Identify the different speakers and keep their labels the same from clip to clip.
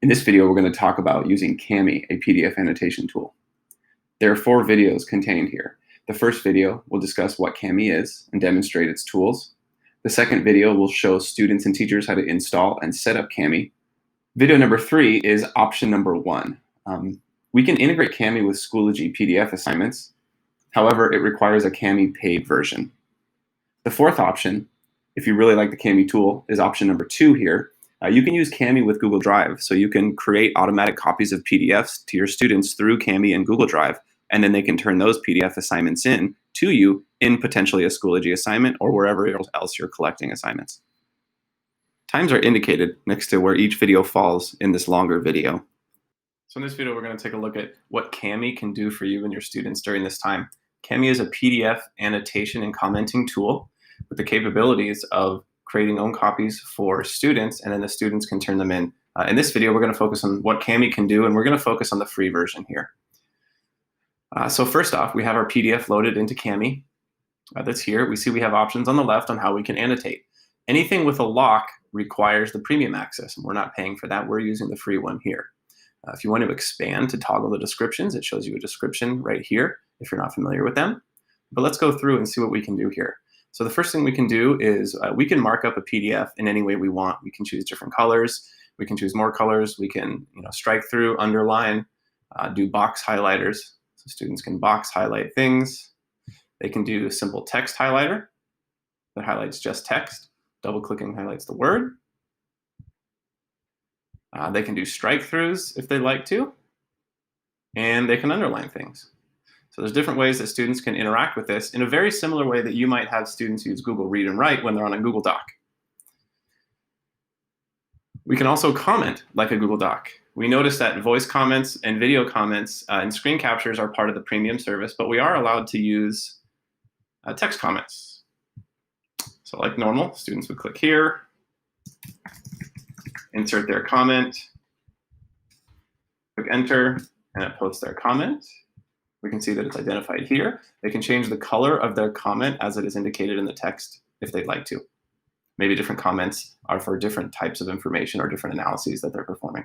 Speaker 1: In this video, we're going to talk about using Cami, a PDF annotation tool. There are 4 videos contained here. The first video will discuss what Cami is and demonstrate its tools. The second video will show students and teachers how to install and set up Cami. Video number 3 is option number 1. We can integrate Cami with Schoology PDF assignments. However, it requires a Cami paid version. The fourth option, if you really like the Cami tool, is option number 2 here. You can use Cami with Google Drive, so you can create automatic copies of PDFs to your students through Cami and Google Drive, and then they can turn those PDF assignments in to you in potentially a Schoology assignment or wherever else you're collecting assignments. Times are indicated next to where each video falls in this longer video. So in this video, we're going to take a look at what Cami can do for you and your students during this time. Cami is a PDF annotation and commenting tool with the capabilities of creating own copies for students, and then the students can turn them in. In this video, we're going to focus on what Cami can do, and we're going to focus on the free version here. So first off, we have our PDF loaded into Cami. That's here. We see we have options on the left on how we can annotate. Anything with a lock requires the premium access, and we're not paying for that. We're using the free one here. If you want to expand to toggle the descriptions, it shows you a description right here if you're not familiar with them. But let's go through and see what we can do here. So the first thing we can do is we can mark up a PDF in any way we want. We can choose different colors. We can choose more colors. We can strike through, underline, do box highlighters. So students can box highlight things. They can do simple text highlighter that highlights just text. Double-clicking highlights the word. They can do strike-throughs if they'd like to. And they can underline things. So there's different ways that students can interact with this in a very similar way that you might have students use Google Read and Write when they're on a Google Doc. We can also comment like a Google Doc. We notice that voice comments and video comments and screen captures are part of the premium service, but we are allowed to use text comments. So like normal, students would click here, insert their comment, click enter, and it posts their comment. We can see that it's identified here. They can change the color of their comment as it is indicated in the text if they'd like to. Maybe different comments are for different types of information or different analyses that they're performing.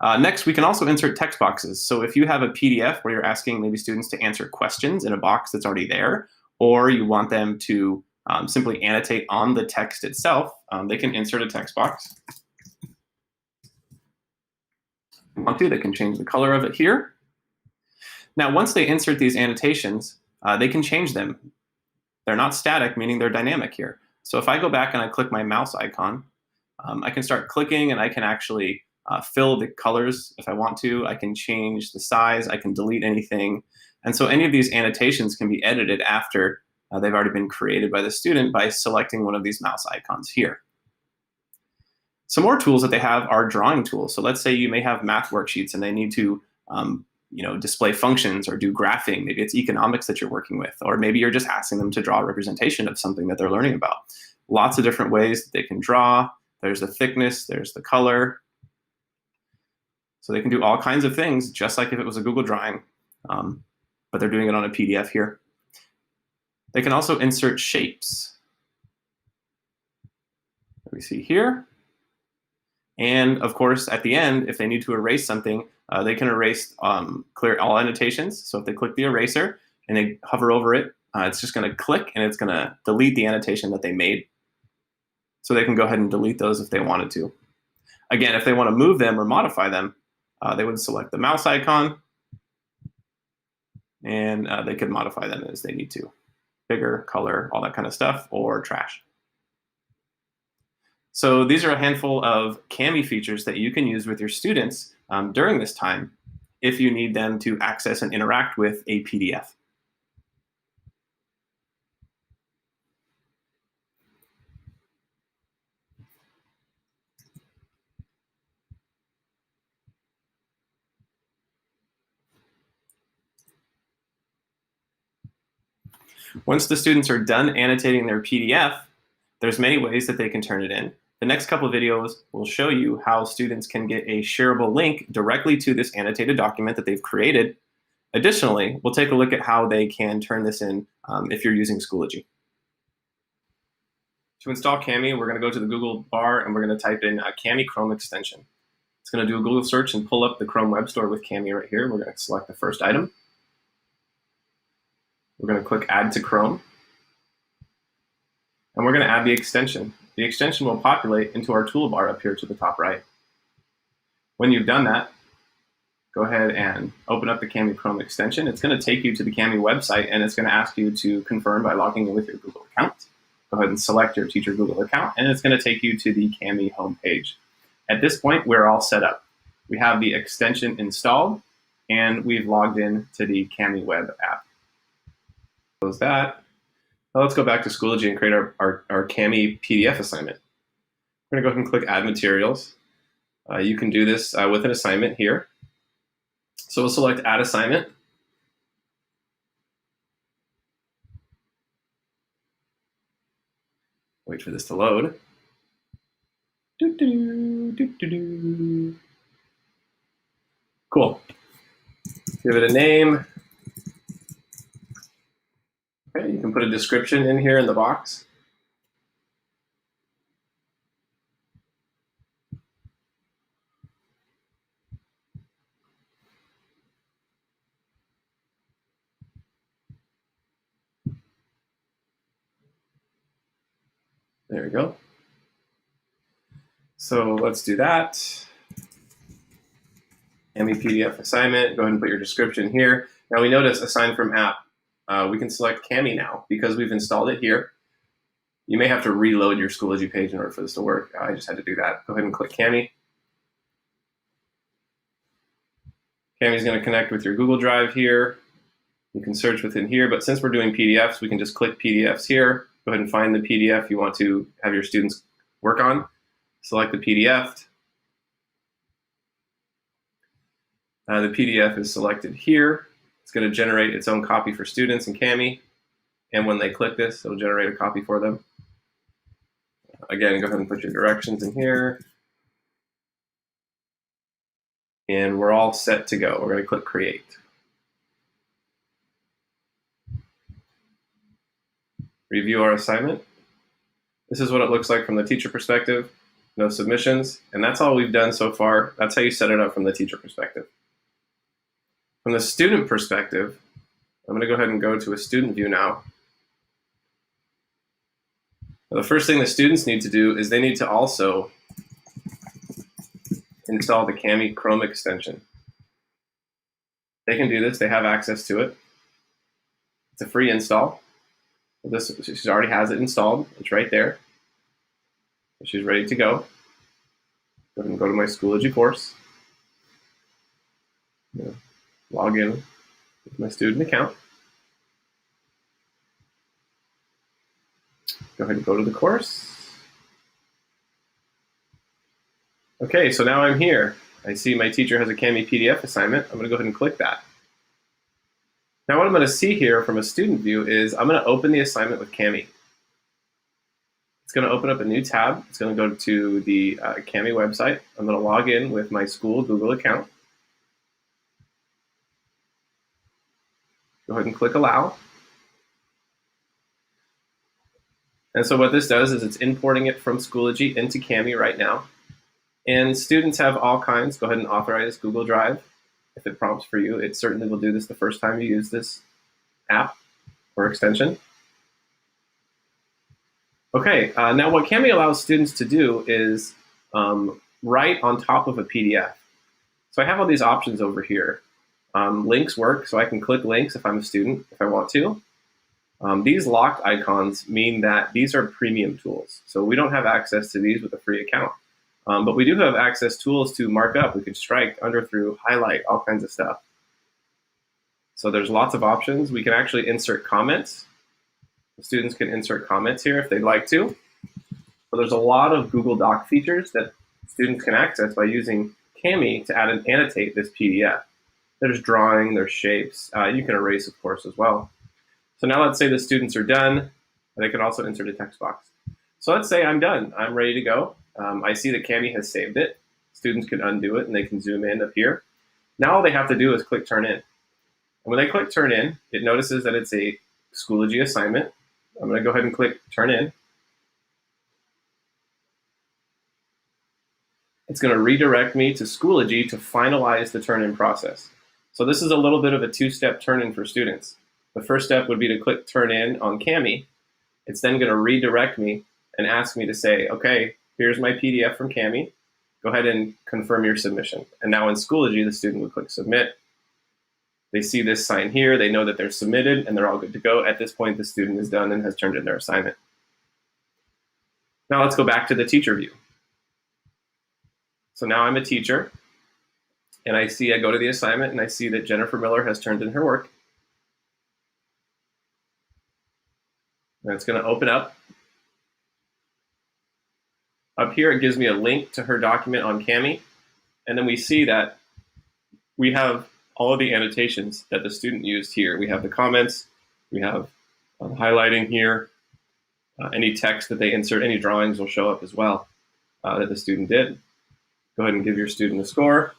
Speaker 1: Next, we can also insert text boxes. So if you have a PDF where you're asking maybe students to answer questions in a box that's already there, or you want them to simply annotate on the text itself, they can insert a text box. If they want to, they can change the color of it here. Now, once they insert these annotations, they can change them. They're not static, meaning they're dynamic here. So if I go back and I click my mouse icon, I can start clicking and I can actually fill the colors if I want to. I can change the size. I can delete anything. And so any of these annotations can be edited after they've already been created by the student by selecting one of these mouse icons here. Some more tools that they have are drawing tools. So let's say you may have math worksheets and they need to display functions or do graphing. Maybe it's economics that you're working with, or maybe you're just asking them to draw a representation of something that they're learning about. Lots of different ways that they can draw. There's the thickness, there's the color. So they can do all kinds of things, just like if it was a Google drawing, but they're doing it on a PDF here. They can also insert shapes that we see here. And of course, at the end, if they need to erase something, they can erase, clear all annotations. So if they click the eraser and they hover over it, it's just going to click and it's going to delete the annotation that they made. So they can go ahead and delete those if they wanted to. Again, if they want to move them or modify them, they would select the mouse icon and they could modify them as they need to. Bigger, color, all that kind of stuff, or trash. So these are a handful of Cami features that you can use with your students during this time if you need them to access and interact with a PDF. Once the students are done annotating their PDF, there's many ways that they can turn it in. The next couple of videos will show you how students can get a shareable link directly to this annotated document that they've created. Additionally, we'll take a look at how they can turn this in if you're using Schoology. To install Cami, we're going to go to the Google bar and we're going to type in Cami Chrome extension. It's
Speaker 2: It's going to do a Google search and pull up the Chrome Web Store with Kami right here. We're going to select the first item. We're going to click Add to Chrome. And we're going to add the extension. The extension will populate into our toolbar up here to the top right. When you've done that, go ahead and open up the Kami Chrome extension. It's going to take you to the Kami website, and it's going to ask you to confirm by logging in with your Google account. Go ahead and select your teacher Google account, and it's going to take you to the Kami homepage. At this point, we're all set up. We have the extension installed, and we've logged in to the Kami web app. Close that. Now let's go back to Schoology and create our Kami PDF assignment. We're going to go ahead and click Add Materials. You can do this with an assignment here. So we'll select Add Assignment. Wait for this to load. Cool. Give it a name. Okay, you can put a description in here in the box. There we go. So let's do that. Kami PDF assignment. Go ahead and put your description here. Now we notice Assign from App. We can select Kami now because we've installed it here. You may have to reload your Schoology page in order for this to work. I just had to do that. Go ahead and click Kami. Kami is going to connect with your Google Drive here. You can search within here, but since we're doing PDFs, we can just click PDFs here. Go ahead and find the PDF you want to have your students work on. Select the PDF. The PDF is selected here. It's going to generate its own copy for students in Kami. And when they click this, it'll generate a copy for them. Again, go ahead and put your directions in here. And we're all set to go. We're going to click Create. Review our assignment. This is what it looks like from the teacher perspective. No submissions. And that's all we've done so far. That's how you set it up from the teacher perspective. From the student perspective, I'm going to go ahead and go to a student view now. Now, the first thing the students need to do is they need to also install the Kami Chrome extension. They can do this. They have access to it. It's a free install. She already has it installed. It's right there. She's ready to go. Go ahead and go to my Schoology course. Log in with my student account. Go ahead and go to the course. Okay, so now I'm here. I see my teacher has a Kami PDF assignment. I'm going to go ahead and click that. Now what I'm going to see here from a student view is I'm going to open the assignment with Kami. It's going to open up a new tab. It's going to go to the Kami website. I'm going to log in with my school Google account. Go ahead and click Allow. And so what this does is it's importing it from Schoology into Kami right now. And students have all kinds. Go ahead and authorize Google Drive. If it prompts for you, it certainly will do this the first time you use this app or extension. Okay, now what Kami allows students to do is write on top of a PDF. So I have all these options over here. Links work, so I can click links if I'm a student, if I want to. These locked icons mean that these are premium tools. So we don't have access to these with a free account. But we do have access tools to mark up. We can strike, under through, highlight, all kinds of stuff. So there's lots of options. We can actually insert comments. The students can insert comments here if they'd like to. So there's a lot of Google Doc features that students can access by using Kami to add and annotate this PDF. There's drawing, there's shapes. You can erase, of course, as well. So now let's say the students are done. They can also insert a text box. So let's say I'm done. I'm ready to go. I see that Kami has saved it. Students can undo it and they can zoom in up here. Now all they have to do is click Turn In. And when they click Turn In, it notices that it's a Schoology assignment. I'm going to go ahead and click Turn In. it's going to redirect me to Schoology to finalize the turn-in process. So this is a little bit of a two-step turn-in for students. The first step would be to click Turn In on Cami. It's then going to redirect me and ask me to say, okay, here's my PDF from Cami. Go ahead and confirm your submission. And now in Schoology, the student would click Submit. They see this sign here. They know that they're submitted, and they're all good to go. At this point, the student is done and has turned in their assignment. Now let's go back to the teacher view. So now I'm a teacher, and I go to the assignment, and I see that Jennifer Miller has turned in her work. And it's going to open up. Up here, it gives me a link to her document on Cami, and then we see that we have all of the annotations that the student used here. We have the comments, we have highlighting here, any text that they insert, any drawings will show up as well that the student did. Go ahead and give your student a score.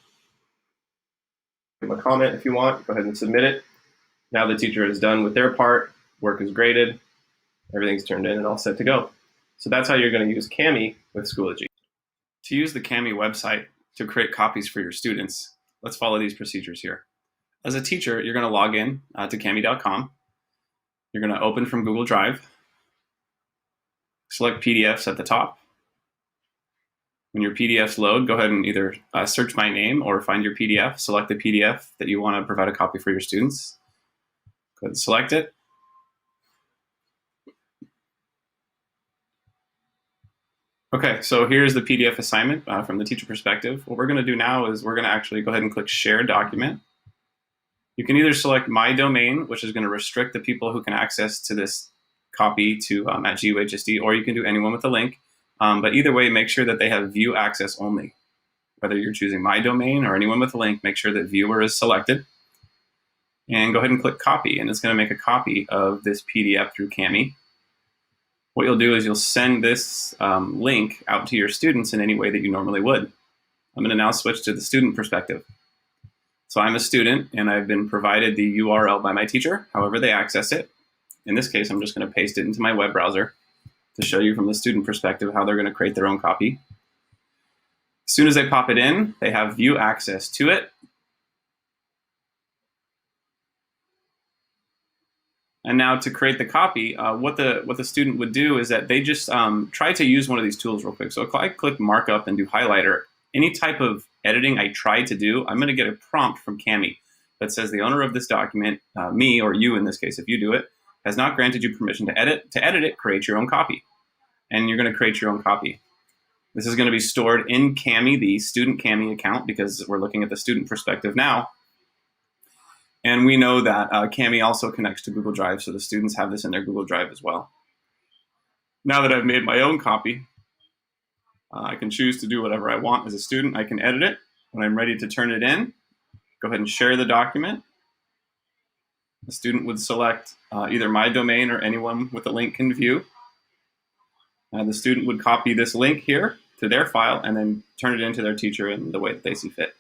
Speaker 2: Give them a comment if you want. Go ahead and submit it. Now the teacher is done with their part. Work is graded. Everything's turned in and all set to go. So that's how you're going to use Cami with Schoology. To use the Cami website to create copies for your students, let's follow these procedures here. As a teacher, you're going to log in to Cami.com. You're going to open from Google Drive. Select PDFs at the top. When your PDFs load, go ahead and either search by name or find your PDF. Select the PDF that you want to provide a copy for your students. Go ahead and select it. Okay, so here's the PDF assignment from the teacher perspective. What we're going to do now is we're going to actually go ahead and click Share Document. You can either select My Domain, which is going to restrict the people who can access to this copy to at GUHSD, or you can do anyone with a link. But either way, make sure that they have view access only. Whether you're choosing My Domain or anyone with a link, make sure that Viewer is selected. And go ahead and click Copy, and it's going to make a copy of this PDF through Cami. What you'll do is you'll send this link out to your students in any way that you normally would. I'm going to now switch to the student perspective. So I'm a student, and I've been provided the URL by my teacher, however they access it. In this case, I'm just going to paste it into my web browser to show you from the student perspective how they're going to create their own copy. As soon as they pop it in, they have view access to it. And now to create the copy, what the student would do is that they just try to use one of these tools real quick. So if I click Markup and do Highlighter, any type of editing I try to do, I'm going to get a prompt from Cami that says the owner of this document, me or you in this case, if you do it, has not granted you permission to edit. To edit it, create your own copy. And you're going to create your own copy. This is going to be stored in Cami, the student Cami account, because we're looking at the student perspective now. And we know that Cami also connects to Google Drive, so the students have this in their Google Drive as well. Now that I've made my own copy, I can choose to do whatever I want as a student. I can edit it. When I'm ready to turn it in, go ahead and share the document. The student would select either My Domain or anyone with a link can view. The student would copy this link here to their file and then turn it into their teacher in the way that they see fit.